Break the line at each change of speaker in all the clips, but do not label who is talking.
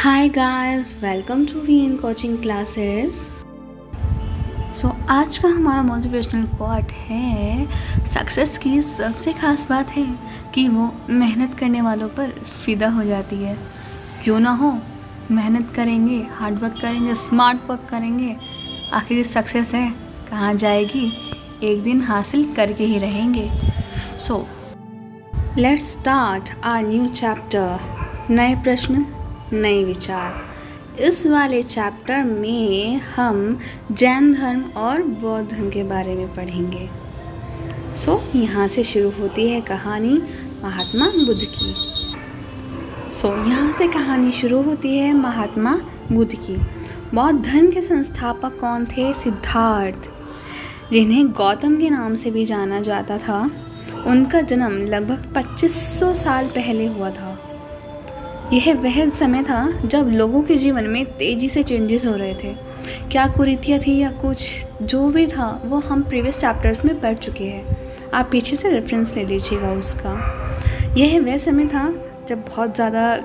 Hi guys, welcome to VN coaching classes. आज का हमारा मोटिवेशनल कोट है, सक्सेस की सबसे खास बात है कि वो मेहनत करने वालों पर फ़िदा हो जाती है। क्यों ना हो, मेहनत करेंगे, हार्ड वर्क करेंगे, स्मार्ट वर्क करेंगे, आखिर सक्सेस है कहाँ जाएगी, एक दिन हासिल करके ही रहेंगे। Let's start our new chapter. नए प्रश्न, नए विचार। इस वाले चैप्टर में हम जैन धर्म और बौद्ध धर्म के बारे में पढ़ेंगे। यहाँ से शुरू होती है कहानी महात्मा बुद्ध की। यहाँ से कहानी शुरू होती है महात्मा बुद्ध की। बौद्ध धर्म के संस्थापक कौन थे? सिद्धार्थ, जिन्हें गौतम के नाम से भी जाना जाता था। उनका जन्म लगभग 2500 साल पहले हुआ था। यह वह समय था जब लोगों के जीवन में तेज़ी से चेंजेस हो रहे थे। क्या कुरीतियाँ थी या कुछ जो भी था वो हम प्रीवियस चैप्टर्स में पढ़ चुके हैं। आप पीछे से रेफरेंस ले लीजिएगा उसका। यह वह समय था जब बहुत ज़्यादा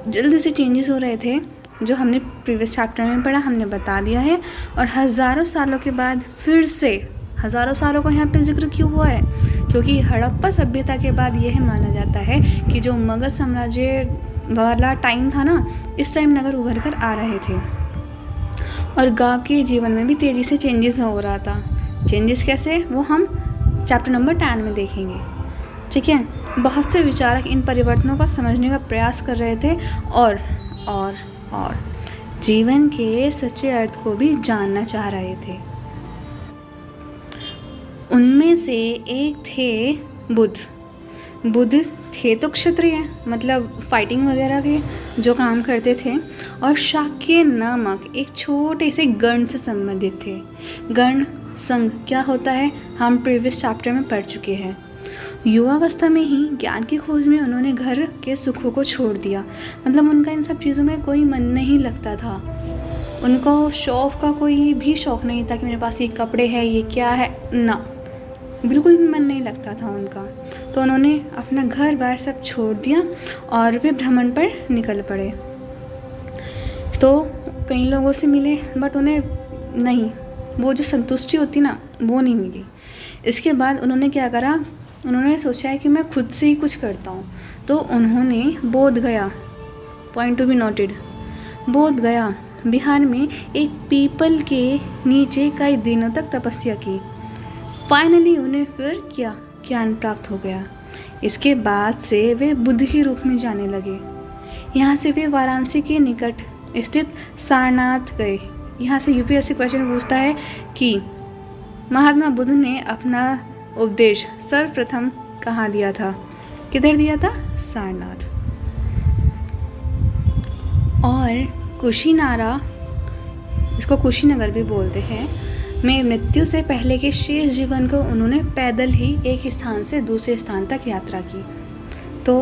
जल्दी से चेंजेस हो रहे थे, जो हमने प्रीवियस चैप्टर में पढ़ा, हमने बता दिया है। और हज़ारों सालों के बाद फिर से, हज़ारों सालों का यहाँ पे जिक्र क्यों हुआ है? क्योंकि हड़प्पा सभ्यता के बाद यह माना जाता है कि जो मगध साम्राज्य वाला टाइम था ना, इस टाइम नगर उभर कर आ रहे थे और गांव के जीवन में भी तेज़ी से चेंजेस हो रहा था। चेंजेस कैसे, वो हम चैप्टर नंबर 10 में देखेंगे। ठीक है, बहुत से विचारक इन परिवर्तनों को समझने का प्रयास कर रहे थे और जीवन के सच्चे अर्थ को भी जानना चाह रहे थे। उनमें से एक थे बुद्ध थे तो क्षत्रिय, मतलब फाइटिंग वगैरह के जो काम करते थे, और शाक्य नामक एक छोटे से गण से संबंधित थे। गण संघ क्या होता है हम प्रीवियस चैप्टर में पढ़ चुके हैं। युवावस्था में ही ज्ञान की खोज में उन्होंने घर के सुखों को छोड़ दिया। मतलब उनका इन सब चीज़ों में कोई मन नहीं लगता था। उनको शौक़ का कोई भी शौक़ नहीं था कि मेरे पास ये कपड़े हैं, ये क्या है, ना, बिल्कुल भी मन नहीं लगता था उनका। तो उन्होंने अपना घर बार सब छोड़ दिया और वे भ्रमण पर निकल पड़े। तो कई लोगों से मिले, बट उन्हें नहीं, वो जो संतुष्टि होती ना, वो नहीं मिली। इसके बाद उन्होंने क्या करा, उन्होंने सोचा है कि मैं खुद से ही कुछ करता हूँ। तो उन्होंने बोध गया, पॉइंट टू बी नोटेड, बोध गया बिहार में एक पीपल के नीचे कई दिनों तक तपस्या की। फाइनली उन्हें फिर क्या ज्ञान प्राप्त हो गया। इसके बाद से वे बुद्ध के रूप में जाने लगे। यहाँ से वे वाराणसी के निकट स्थित सारनाथ गए। यहाँ से यूपीएससी क्वेश्चन पूछता है कि महात्मा बुद्ध ने अपना उपदेश सर्वप्रथम कहाँ दिया था? किधर दिया था? सारनाथ। और कुशीनारा, इसको कुशीनगर भी बोलते हैं, में मृत्यु से पहले के शेष जीवन को उन्होंने पैदल ही एक स्थान से दूसरे स्थान तक यात्रा की। तो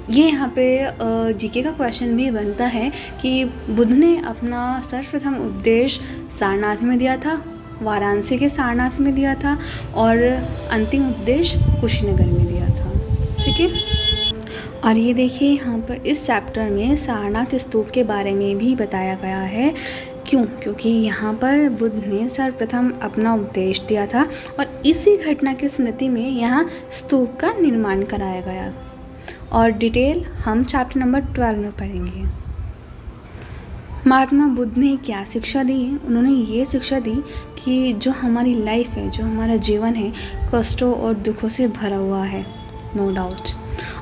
ये यहाँ पे जीके का क्वेश्चन भी बनता है कि बुद्ध ने अपना सर्वप्रथम उपदेश सारनाथ में दिया था, वाराणसी के सारनाथ में दिया था, और अंतिम उपदेश कुशीनगर में दिया था। ठीक है, और ये देखिए यहाँ पर इस चैप्टर में सारनाथ स्तूप के बारे में भी बताया गया है। क्यों? क्योंकि यहाँ पर बुद्ध ने सर्वप्रथम अपना उपदेश दिया था और इसी घटना की स्मृति में यहाँ स्तूप का निर्माण कराया गया। और डिटेल हम चैप्टर नंबर 12 में पढ़ेंगे। महात्मा बुद्ध ने क्या शिक्षा दी? उन्होंने ये शिक्षा दी कि जो हमारी लाइफ है, जो हमारा जीवन है, कष्टों और दुखों से भरा हुआ है, नो डाउट।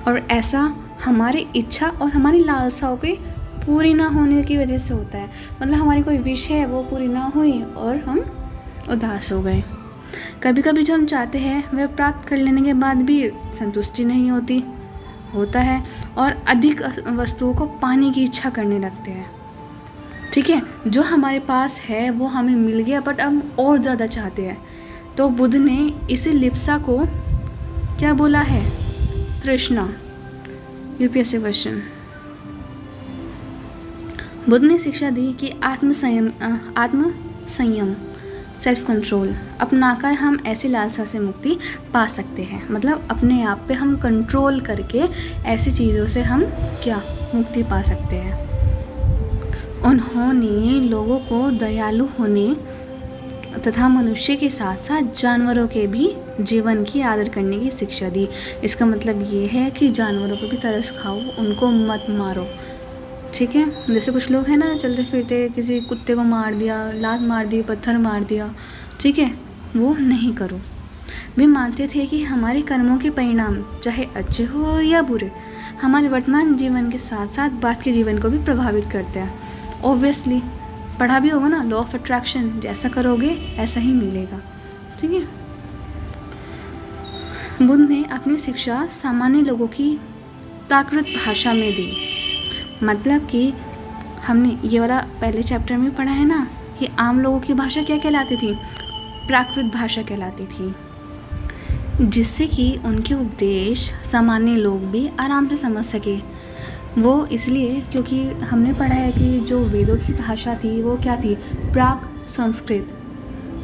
और ऐसा हमारी इच्छा और हमारी लालसाओं के पूरी ना होने की वजह से होता है। मतलब हमारी कोई विश है, वो पूरी ना हुई और हम उदास हो गए। कभी कभी जो हम चाहते हैं वह प्राप्त कर लेने के बाद भी संतुष्टि नहीं होता है, और अधिक वस्तुओं को पाने की इच्छा करने लगते हैं। ठीक है, जो हमारे पास है वो हमें मिल गया, बट हम और ज़्यादा चाहते हैं। तो बुद्ध ने इसी लिप्सा को क्या बोला है? तृष्णा। UPSC question. बुद्ध ने शिक्षा दी कि आत्म संयम सेल्फ कंट्रोल अपनाकर हम ऐसी लालसा से मुक्ति पा सकते हैं। मतलब अपने आप पे हम कंट्रोल करके ऐसी चीज़ों से हम क्या मुक्ति पा सकते हैं। उन्होंने लोगों को दयालु होने तथा मनुष्य के साथ साथ जानवरों के भी जीवन की आदर करने की शिक्षा दी। इसका मतलब ये है कि जानवरों को भी तरस खाओ, उनको मत मारो। ठीक है, जैसे कुछ लोग हैं ना, चलते फिरते किसी कुत्ते को मार दिया, लात मार दी, पत्थर मार दिया, ठीक है, वो नहीं करो। वे मानते थे कि हमारे कर्मों के परिणाम चाहे अच्छे हो या बुरे, हमारे वर्तमान जीवन के साथ साथ बाद के जीवन को भी प्रभावित करते हैं। ऑब्वियसली पढ़ा भी होगा ना, लॉ ऑफ अट्रैक्शन, जैसा करोगे ऐसा ही मिलेगा। ठीक है, बुद्ध ने अपनी शिक्षा सामान्य लोगों की प्राकृत भाषा में दी। मतलब कि हमने ये वाला पहले चैप्टर में पढ़ा है ना कि आम लोगों की भाषा क्या कहलाती थी, प्राकृत भाषा कहलाती थी, जिससे कि उनके उपदेश सामान्य लोग भी आराम से समझ सके। वो इसलिए क्योंकि हमने पढ़ा है कि जो वेदों की भाषा थी वो क्या थी, प्राक संस्कृत।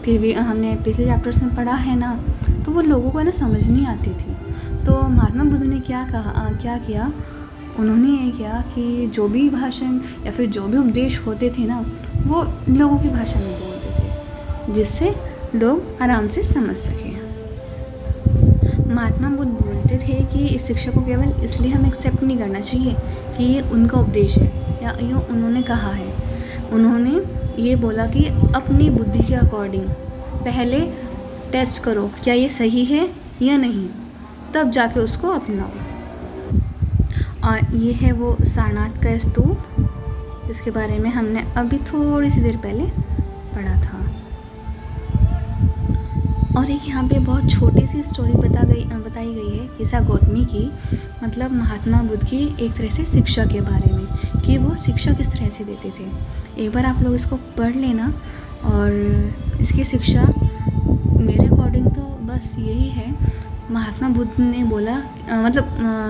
फिर भी हमने पिछले चैप्टर्स में पढ़ा है ना, तो वो लोगों को ना समझ नहीं आती थी। तो महात्मा बुद्ध ने क्या किया, उन्होंने ये किया कि जो भी भाषण या फिर जो भी उपदेश होते थे ना, वो लोगों की भाषा में बोलते थे, जिससे लोग आराम से समझ सकें। महात्मा बुद्ध बोलते थे कि इस शिक्षा को केवल इसलिए हम एक्सेप्ट नहीं करना चाहिए कि ये उनका उपदेश है या यूँ उन्होंने कहा है। उन्होंने ये बोला कि अपनी बुद्धि के अकॉर्डिंग पहले टेस्ट करो क्या ये सही है या नहीं, तब जाके उसको अपनाओ। और ये है वो सारनाथ का स्तूप, जिसके बारे में हमने अभी थोड़ी सी देर पहले पढ़ा था। और एक यहाँ पे बहुत छोटी सी स्टोरी बताई गई है किस्सा गौतमी की, मतलब महात्मा बुद्ध की एक तरह से शिक्षा के बारे में, कि वो शिक्षा किस तरह से देते थे। एक बार आप लोग इसको पढ़ लेना। और इसकी शिक्षा मेरे अकॉर्डिंग तो बस यही है, महात्मा बुद्ध ने बोला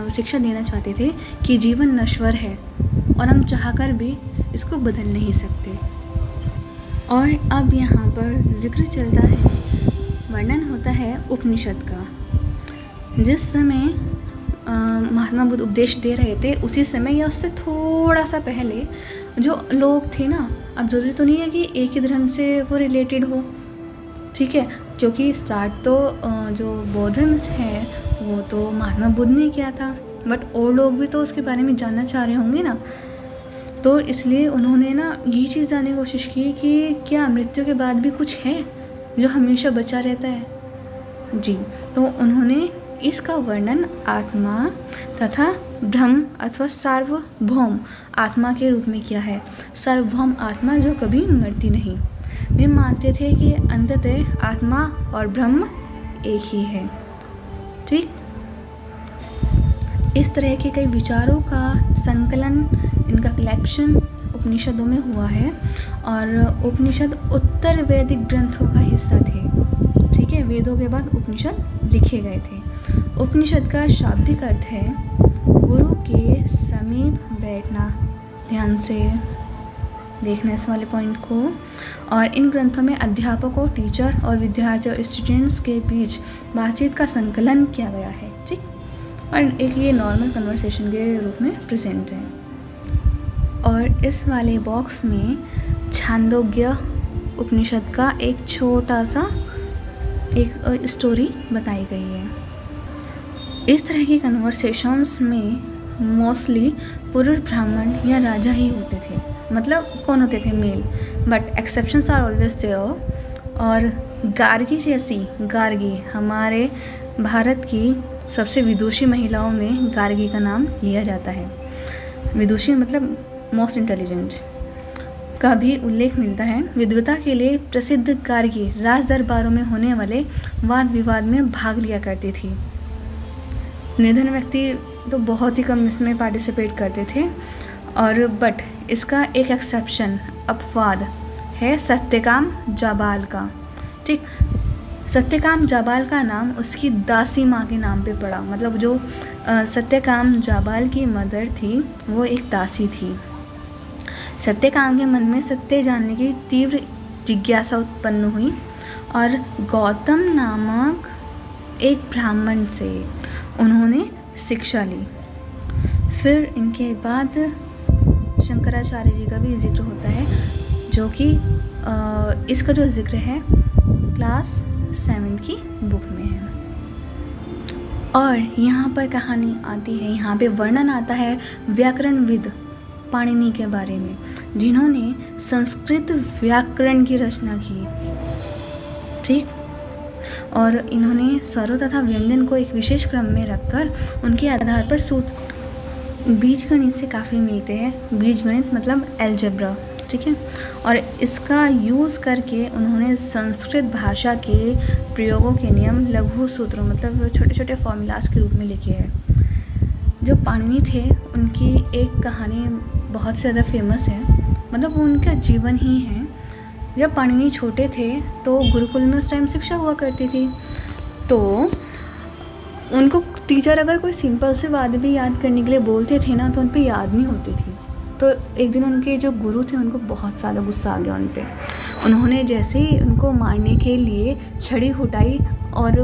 शिक्षा देना चाहते थे कि जीवन नश्वर है और हम चाहकर भी इसको बदल नहीं सकते। और अब यहाँ पर जिक्र चलता है, वर्णन होता है उपनिषद का। जिस समय महात्मा बुद्ध उपदेश दे रहे थे, उसी समय या उससे थोड़ा सा पहले जो लोग थे ना, अब ज़रूरी तो नहीं है कि एक ही धर्म से वो रिलेटेड हो, ठीक है, क्योंकि स्टार्ट तो जो बौद्धम्स है वो तो महात्मा बुद्ध ने किया था, बट और लोग भी तो उसके बारे में जानना चाह रहे होंगे ना। तो इसलिए उन्होंने ना ये चीज़ जानने की कोशिश की कि क्या मृत्यु के बाद भी कुछ है जो हमेशा बचा रहता है। जी, तो उन्होंने इसका वर्णन आत्मा तथा ब्रह्म अथवा सार्वभौम आत्मा के रूप में किया है। सार्वभौम आत्मा जो कभी मरती नहीं। वे मानते थे कि अंततः आत्मा और ब्रह्म एक ही है। ठीक, इस तरह के कई विचारों का संकलन, इनका कलेक्शन उपनिषदों में हुआ है। और उपनिषद उत्तर वैदिक ग्रंथों का हिस्सा थे। ठीक है, वेदों के बाद उपनिषद लिखे गए थे। उपनिषद का शाब्दिक अर्थ है गुरु के समीप बैठना। ध्यान से देखना इस वाले पॉइंट को। और इन ग्रंथों में अध्यापकों, टीचर और विद्यार्थियों और स्टूडेंट्स के बीच बातचीत का संकलन किया गया है। ठीक, और एक ये नॉर्मल कन्वर्सेशन के रूप में प्रेजेंट है। और इस वाले बॉक्स में छांदोग्य उपनिषद का एक छोटा सा एक स्टोरी बताई गई है। इस तरह की कन्वर्सेशंस में मोस्टली पुरुष ब्राह्मण या राजा ही होते थे, मतलब कौन होते थे, male, but exceptions are always there. और गार्गी जैसी, गार्गी हमारे भारत की सबसे विदुषी महिलाओं में गार्गी का नाम लिया जाता है। विदुषी मतलब मोस्ट इंटेलिजेंट का भी उल्लेख मिलता है। विद्वता के लिए प्रसिद्ध गार्गी राज दरबारों में होने वाले वाद विवाद में भाग लिया करती थी। निर्धन व्यक्ति तो बहुत ही कम इसमें पार्टिसिपेट करते थे। और बट इसका एक एक्सेप्शन, अपवाद है सत्यकाम जाबाल का। ठीक, सत्यकाम जाबाल का नाम उसकी दासी माँ के नाम पे पड़ा। मतलब जो सत्यकाम जाबाल की मदर थी वो एक दासी थी। सत्यकाम के मन में सत्य जानने की तीव्र जिज्ञासा उत्पन्न हुई और गौतम नामक एक ब्राह्मण से उन्होंने शिक्षा ली। फिर इनके बाद शंकराचार्य जी का भी जिक्र होता है, जो कि इसका जो जिक्र है क्लास 7 की बुक में है। और यहाँ पर कहानी आती है, यहाँ पे वर्णन आता है व्याकरणविद पाणिनि के बारे में, जिन्होंने संस्कृत व्याकरण की रचना की। ठीक, और इन्होंने स्वरों तथा व्यंजन को एक विशेष क्रम में रखकर उनके आधार पर सूत्र बीजगणित से काफ़ी मिलते हैं। बीजगणित मतलब अलजेब्रा, ठीक है। और इसका यूज़ करके उन्होंने संस्कृत भाषा के प्रयोगों के नियम लघु सूत्रों मतलब छोटे छोटे फॉर्मूलाज के रूप में लिखे हैं। जो पाणिनि थे उनकी एक कहानी बहुत ज़्यादा फेमस है, मतलब वो उनका जीवन ही है। जब पाणिनि छोटे थे तो गुरुकुल में उस टाइम शिक्षा हुआ करती थी, तो उनको टीचर अगर कोई सिंपल से बात भी याद करने के लिए बोलते थे ना, तो उन पर याद नहीं होती थी। तो एक दिन उनके जो गुरु थे उनको बहुत ज़्यादा गुस्सा आ गया उन पर। उन्होंने जैसे ही उनको मारने के लिए छड़ी उठाई और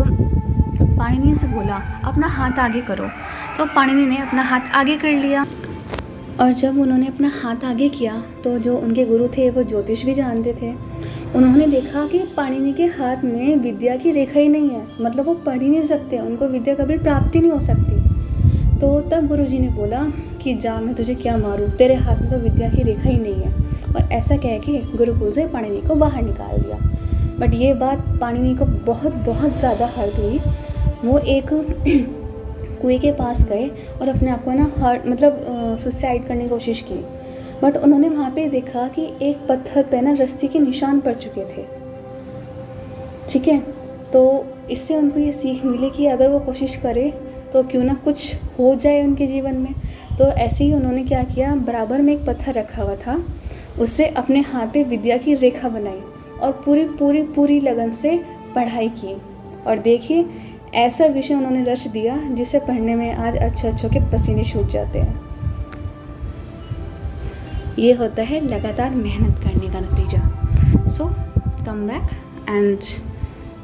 पाणिनि से बोला अपना हाथ आगे करो। तो पाणिनि ने अपना हाथ आगे कर लिया, और जब उन्होंने अपना हाथ आगे किया तो जो उनके गुरु थे वो ज्योतिष भी जानते थे। उन्होंने देखा कि पाणिनि के हाथ में विद्या की रेखा ही नहीं है, मतलब वो पढ़ ही नहीं सकते, उनको विद्या कभी प्राप्ति नहीं हो सकती। तो तब गुरुजी ने बोला कि जा मैं तुझे क्या मारूं, तेरे हाथ में तो विद्या की रेखा ही नहीं है। और ऐसा कह के गुरुकुल से पाणिनि को बाहर निकाल दिया। बट ये बात पाणिनि को बहुत बहुत ज़्यादा हर्ट हुई। वो एक कुएं के पास गए और अपने आप को ना सुसाइड करने की कोशिश की। बट उन्होंने वहाँ पे देखा कि एक पत्थर पे ना रस्सी के निशान पड़ चुके थे, ठीक है। तो इससे उनको ये सीख मिली कि अगर वो कोशिश करे तो क्यों ना कुछ हो जाए उनके जीवन में। तो ऐसे ही उन्होंने क्या किया, बराबर में एक पत्थर रखा हुआ था, उससे अपने हाथ पे विद्या की रेखा बनाई और पूरी पूरी पूरी लगन से पढ़ाई की। और देखिए ऐसा विषय उन्होंने रच दिया जिसे पढ़ने में आज अच्छे के पसीने छूट जाते हैं। ये होता है लगातार मेहनत करने का नतीजा। So come back and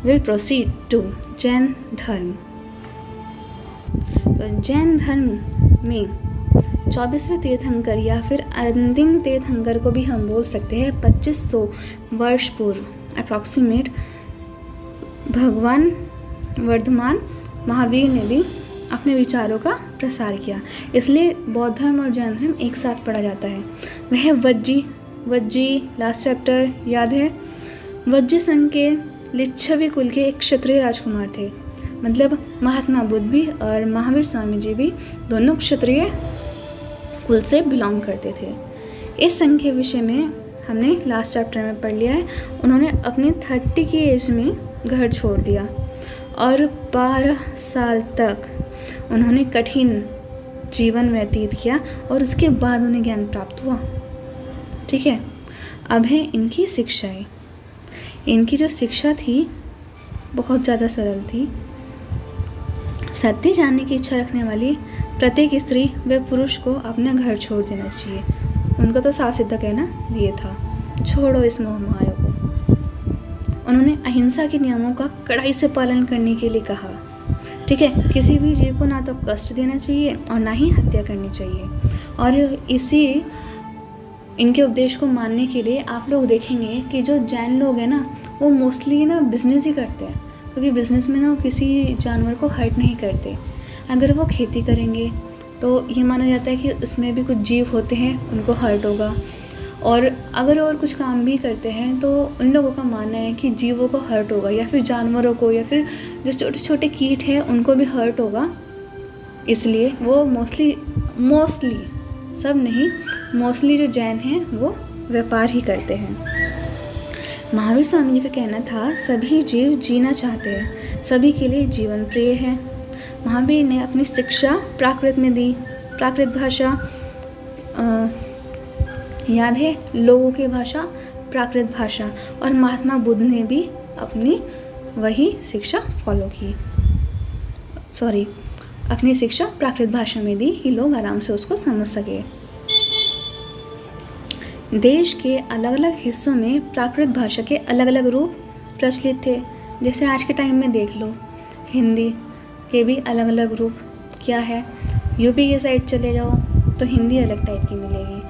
will proceed to Jain धर्म। तो जैन धर्म में 24वें तीर्थंकर या फिर अंतिम तीर्थंकर को भी हम बोल सकते हैं, 2500 वर्ष पूर्व अप्रॉक्सीमेट भगवान वर्धमान महावीर ने भी अपने विचारों का प्रसार किया। इसलिए बौद्ध धर्म और जैन धर्म एक साथ पढ़ा जाता है। वह वज्जी लास्ट चैप्टर याद है। वज्जी संघ के लिच्छवी कुल के एक क्षत्रिय राजकुमार थे, मतलब महात्मा बुद्ध भी और महावीर स्वामी जी भी दोनों क्षत्रिय कुल से बिलोंग करते थे। इस संघ के विषय में हमने लास्ट चैप्टर में पढ़ लिया है। उन्होंने अपने 30 की एज में घर छोड़ दिया और 12 साल तक उन्होंने कठिन जीवन व्यतीत किया और उसके बाद उन्हें ज्ञान प्राप्त हुआ, ठीक है। अब है इनकी शिक्षाएं। इनकी जो शिक्षा थी बहुत ज़्यादा सरल थी। सत्य जानने की इच्छा रखने वाली प्रत्येक स्त्री व पुरुष को अपना घर छोड़ देना चाहिए। उनका तो साफ सीधा कहना ये था, छोड़ो इस मोह माया को। उन्होंने अहिंसा के नियमों का कड़ाई से पालन करने के लिए कहा, ठीक है। किसी भी जीव को ना तो कष्ट देना चाहिए और ना ही हत्या करनी चाहिए। और इसी इनके उपदेश को मानने के लिए आप लोग देखेंगे कि जो जैन लोग हैं ना, वो मोस्टली ना बिज़नेस ही करते हैं, क्योंकि बिज़नेस में ना वो किसी जानवर को हर्ट नहीं करते। अगर वो खेती करेंगे तो ये माना जाता है कि उसमें भी कुछ जीव होते हैं, उनको हर्ट होगा। और अगर और कुछ काम भी करते हैं तो उन लोगों का मानना है कि जीवों को हर्ट होगा, या फिर जानवरों को, या फिर जो छोटे छोटे कीट हैं उनको भी हर्ट होगा। इसलिए वो मोस्टली सब नहीं, मोस्टली जो जैन हैं वो व्यापार ही करते हैं। महावीर स्वामी जी का कहना था, सभी जीव जीना चाहते हैं, सभी के लिए जीवन प्रिय है। महावीर ने अपनी शिक्षा प्राकृत में दी। प्राकृत भाषा याद है, लोगों की भाषा प्राकृत भाषा। और महात्मा बुद्ध ने भी अपनी वही शिक्षा फॉलो की, अपनी शिक्षा प्राकृत भाषा में दी कि लोग आराम से उसको समझ सके। देश के अलग अलग हिस्सों में प्राकृत भाषा के अलग अलग रूप प्रचलित थे। जैसे आज के टाइम में देख लो, हिंदी के भी अलग अलग रूप क्या है। यूपी के साइड चले जाओ तो हिंदी अलग टाइप की मिलेगी,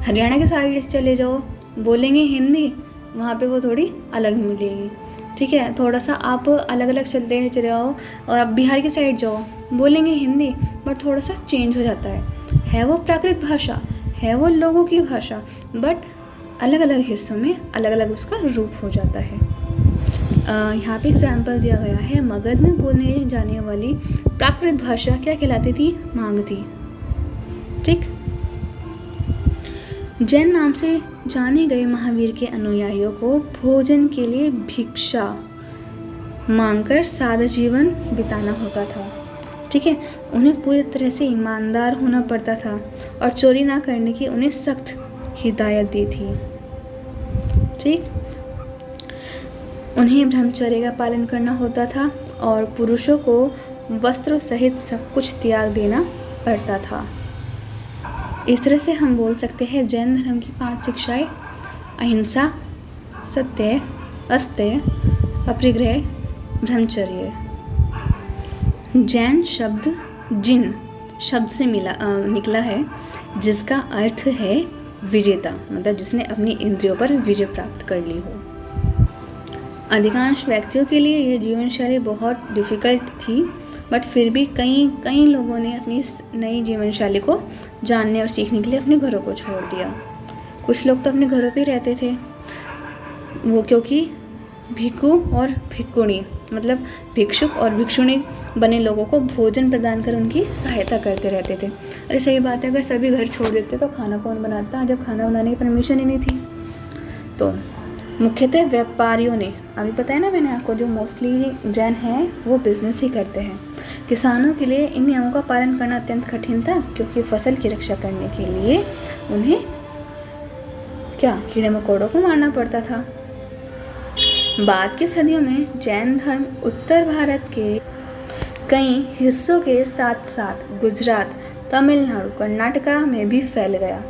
हरियाणा के साइड चले जाओ, बोलेंगे हिंदी, वहाँ पे वो थोड़ी अलग मिलेगी। ठीक है, थोड़ा सा आप अलग अलग चलते चले जाओ और आप बिहार की साइड जाओ, बोलेंगे हिंदी बट थोड़ा सा चेंज हो जाता है वो प्राकृत भाषा, है वो लोगों की भाषा, बट अलग अलग हिस्सों में अलग अलग उसका रूप हो जाता है। यहाँ पे एग्जाम्पल दिया गया है, मगध में बोलने जाने वाली प्राकृत भाषा क्या कहलाती थी? मागधी। ठीक। जैन नाम से जाने गए महावीर के अनुयायियों को भोजन के लिए भिक्षा मांगकर सादा जीवन बिताना होता था। ठीक है, उन्हें पूरी तरह से ईमानदार होना पड़ता था और चोरी ना करने की उन्हें सख्त हिदायत दी थी। ठीक, उन्हें ब्रह्मचर्य का पालन करना होता था और पुरुषों को वस्त्रों सहित सब कुछ त्याग देना पड़ता था। इस तरह से हम बोल सकते हैं जैन धर्म की 5 शिक्षाएं: अहिंसा, सत्य, अस्तेय, अपरिग्रह, ब्रह्मचर्य। जैन शब्द जिन शब्द से निकला है, जिसका अर्थ है विजेता, मतलब जिसने अपनी इंद्रियों पर विजय प्राप्त कर ली हो। अधिकांश व्यक्तियों के लिए ये जीवन शैली बहुत डिफ़िकल्ट थी, बट फिर भी कई लोगों ने अपनी नई जीवन शैली को जानने और सीखने के लिए अपने घरों को छोड़ दिया। कुछ लोग तो अपने घरों पे रहते थे, वो क्योंकि भिक्षु और भिक्षुणी, मतलब भिक्षुक और भिक्षुणी बने लोगों को भोजन प्रदान कर उनकी सहायता करते रहते थे। अरे सही बात है, अगर सभी घर छोड़ देते तो खाना कौन बनाता, जब खाना बनाने की परमिशन ही नहीं थी। तो मुख्यतः व्यापारियों ने, अभी पता है ना मैंने आपको, जो मोस्टली जैन हैं वो बिजनेस ही करते हैं। किसानों के लिए इन नियमों का पालन करना अत्यंत कठिन था, क्योंकि फसल की रक्षा करने के लिए उन्हें कीड़े मकोड़ों को मारना पड़ता था। बाद की सदियों में जैन धर्म उत्तर भारत के कई हिस्सों के साथ साथ गुजरात, तमिलनाडु, कर्नाटका में भी फैल गया।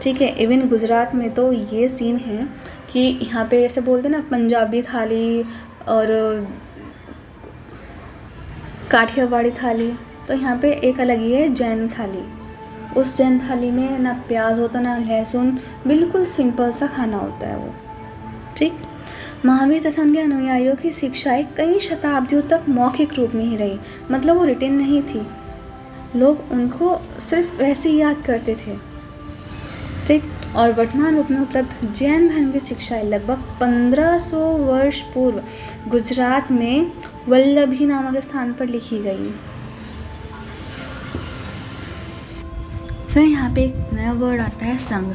ठीक है, इवन गुजरात में तो ये सीन है कि यहाँ पे ऐसे बोलते ना पंजाबी थाली और काठियावाड़ी थाली, तो यहाँ पे एक अलग ही है जैन थाली। उस जैन थाली में ना प्याज होता ना लहसुन, बिल्कुल सिंपल सा खाना होता है वो। ठीक, महावीर तथा उनके अनुयायियों की शिक्षाएं कई शताब्दियों तक मौखिक रूप में ही रही, मतलब वो रिटन नहीं थी, लोग उनको सिर्फ वैसे ही याद करते थे। ठीक, और वर्तमान रूप में उपलब्ध जैन धर्म की शिक्षाएं लगभग 1500 वर्ष पूर्व गुजरात में वल्लभी नामक स्थान पर लिखी गई। फिर यहाँ पे एक नया वर्ड आता है संघ।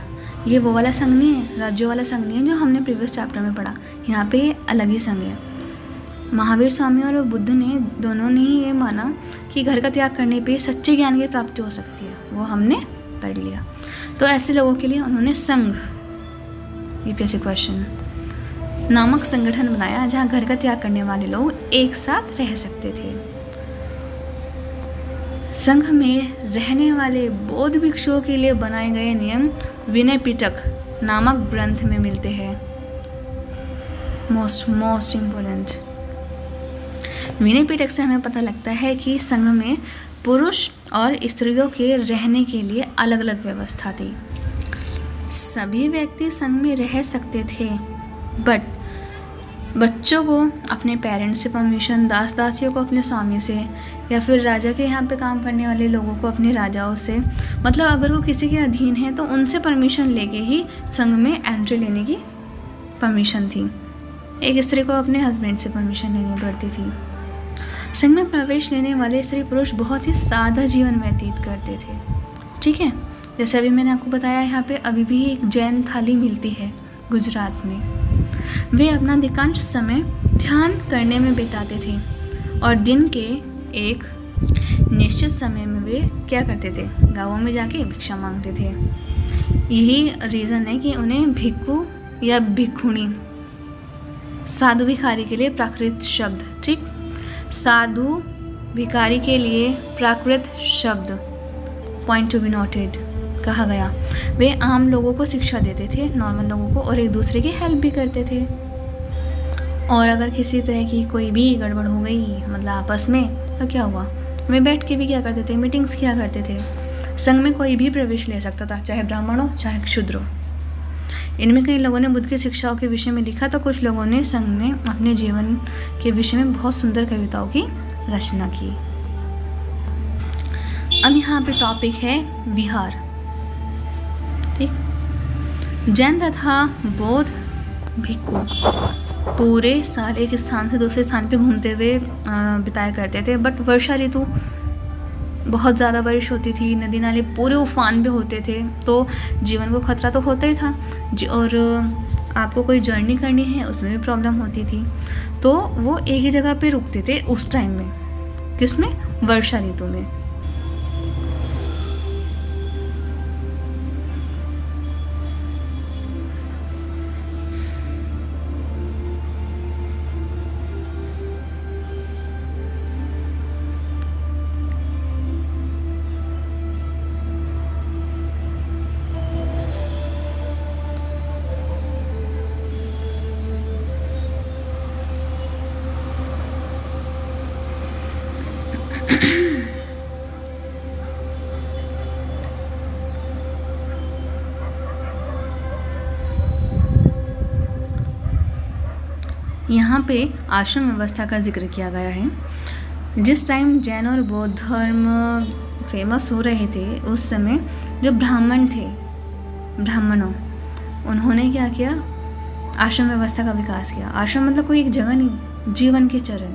ये वो वाला संघ नहीं है, राज्यों वाला संघ नहीं है जो हमने प्रीवियस चैप्टर में पढ़ा। यहाँ पे अलग ही संघ है। महावीर स्वामी और बुद्ध ने दोनों ने ही ये माना कि घर का त्याग करने पे सच्चे ज्ञान की प्राप्ति हो सकती है, वो हमने पढ़ लिया। तो ऐसे लोगों के लिए उन्होंने संघ, यूपीएससी क्वेश्चन, नामक संगठन बनाया जहाँ घर का त्याग करने वाले लोग एक साथ रह सकते थे। संघ में रहने वाले बौद्ध भिक्षुओं के लिए बनाए गए नियम विनय पिटक नामक ग्रंथ में मिलते हैं। मोस्ट इम्पोर्टेंट, विनय पिटक से हमें पता लगता है कि संघ में पुरुष और स्त्रियों के रहने के लिए अलग अलग व्यवस्था थी। सभी व्यक्ति संघ में रह सकते थे, बट बच्चों को अपने पेरेंट्स से परमिशन, दास दासियों को अपने स्वामी से, या फिर राजा के यहाँ पे काम करने वाले लोगों को अपने राजाओं से, मतलब अगर वो किसी के अधीन है तो उनसे परमिशन लेके ही संघ में एंट्री लेने की परमिशन थी। एक स्त्री को अपने हस्बैंड से परमिशन लेनी पड़ती थी। संघ में प्रवेश लेने वाले स्त्री पुरुष बहुत ही सादा जीवन व्यतीत करते थे। ठीक है, जैसे अभी मैंने आपको बताया, यहाँ पे अभी भी एक जैन थाली मिलती है गुजरात में। वे अपना अधिकांश समय ध्यान करने में बिताते थे और दिन के एक निश्चित समय में वे क्या करते थे, गांवों में जाके भिक्षा मांगते थे। यही रीज़न है कि उन्हें भिक्खु या भिक्षुणी, साधु भिखारी के लिए प्राकृत शब्द, ठीक, साधु भिखारी के लिए प्राकृत शब्द, पॉइंट टू बी नोटेड, कहा गया। वे आम लोगों को शिक्षा देते थे, नॉर्मल लोगों को, और एक दूसरे की हेल्प भी करते थे। और अगर किसी तरह की कोई भी गड़बड़ हो गई, मतलब आपस में, तो क्या हुआ, वे बैठ के भी क्या करते थे, मीटिंग्स किया करते थे। संघ में कोई भी प्रवेश ले सकता था, चाहे ब्राह्मण हो चाहे शूद्र हो। इनमें कई लोगों ने बुद्ध की शिक्षाओं के विषय में लिखा, तो कुछ लोगों ने संघ में अपने जीवन के विषय में बहुत सुंदर कविताओं की रचना की। अब यहाँ पे टॉपिक है विहार। ठीक, जैन तथा बौद्ध भिक्खु पूरे साल एक स्थान से दूसरे स्थान पे घूमते हुए बिताया करते थे। बट वर्षा ऋतु बहुत ज़्यादा बारिश होती थी, नदी नाले पूरे उफान पे होते थे, तो जीवन को खतरा तो होता ही था। और आपको कोई जर्नी करनी है उसमें भी प्रॉब्लम होती थी, तो वो एक ही जगह पे रुकते थे उस टाइम में। किसमें? वर्षा ऋतु में। यहाँ पे आश्रम व्यवस्था का जिक्र किया गया है। जिस टाइम जैन और बौद्ध धर्म फेमस हो रहे थे, उस समय जो ब्राह्मण थे, ब्राह्मणों, उन्होंने क्या किया? आश्रम व्यवस्था का विकास किया। आश्रम मतलब कोई एक जगह नहीं, जीवन के चरण,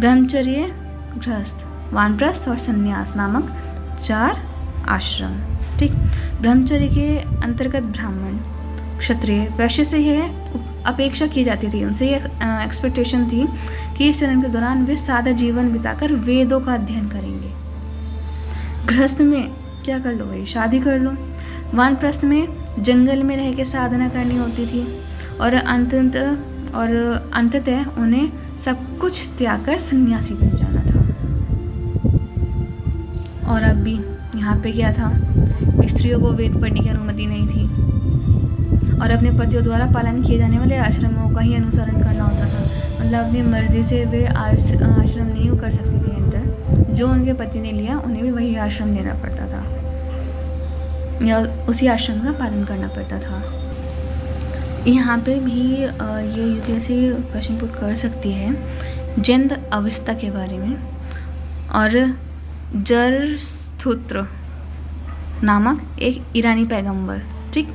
ब्रह्मचर्य, गृहस्थ, वानप्रस्थ और संन्यास नामक 4 आश्रम। ठीक, ब्रह्मचर्य के अंतर्गत ब्राह्मण, क्षत्रिय, वैश्य से यह अपेक्षा की जाती थी, उनसे ये एक्सपेक्टेशन थी कि इस चरण के दौरान वे सादा जीवन बिताकर वेदों का अध्ययन करेंगे। गृहस्थ में क्या कर लो भाई? शादी कर लो। वानप्रस्थ में जंगल में रह के साधना करनी होती थी, और अंततः उन्हें सब कुछ त्याग कर सन्यासी बन जाना था। और अब भी यहाँ पे क्या था? स्त्रियों को वेद पढ़ने की अनुमति नहीं थी, और अपने पतियों द्वारा पालन किए जाने वाले आश्रमों का ही अनुसरण करना होता था। मतलब अपनी मर्जी से वे आश्रम नहीं कर सकती थी एंटर। जो उनके पति ने लिया उन्हें भी वही आश्रम लेना पड़ता था, या उसी आश्रम का पालन करना पड़ता था। यहाँ पे भी ये यूपीएससी क्वेश्चन पुट कर सकती है जैन अवस्था के बारे में, और जरथुस्त्र नामक एक ईरानी पैगंबर, ठीक,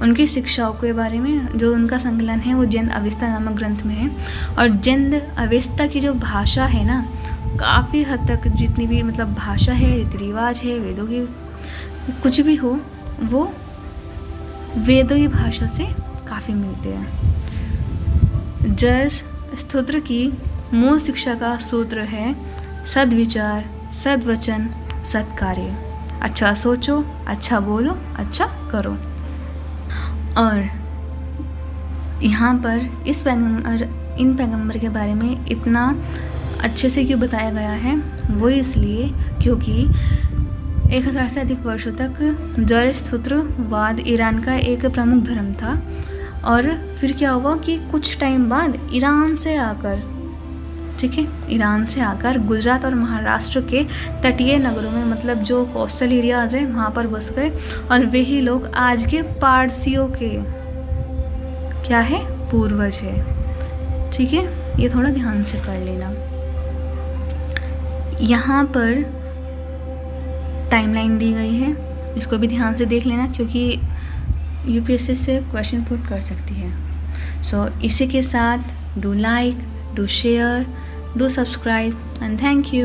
उनकी शिक्षाओं के बारे में जो उनका संकलन है वो जैन अवस्था नामक ग्रंथ में है। और जैन अवस्था की जो भाषा है ना, काफ़ी हद तक जितनी भी मतलब भाषा है, रीति रिवाज है, वेदों की कुछ भी हो, वो वेदों की भाषा से काफ़ी मिलते हैं। जरथुस्त्र की मूल शिक्षा का सूत्र है सद्विचार, सद्वचन, सत्कार्य। अच्छा सोचो, अच्छा बोलो, अच्छा करो। और यहाँ पर इन पैगंबर के बारे में इतना अच्छे से क्यों बताया गया है? वो इसलिए क्योंकि 1000 से अधिक वर्षों तक जरथुस्त्रवाद ईरान का एक प्रमुख धर्म था। और फिर क्या हुआ कि कुछ टाइम बाद ईरान से आकर, ठीक है, ईरान से आकर गुजरात और महाराष्ट्र के तटीय नगरों में, मतलब जो कोस्टल एरियाज है वहाँ पर बस गए, और वही लोग आज के पारसियों के क्या है? पूर्वज है। ठीक है, ये थोड़ा ध्यान से पढ़ लेना। यहाँ पर टाइमलाइन दी गई है, इसको भी ध्यान से देख लेना, क्योंकि यूपीएससी से क्वेश्चन पुट कर सकती है। सो इसी के साथ do like, do share, do subscribe, and thank you.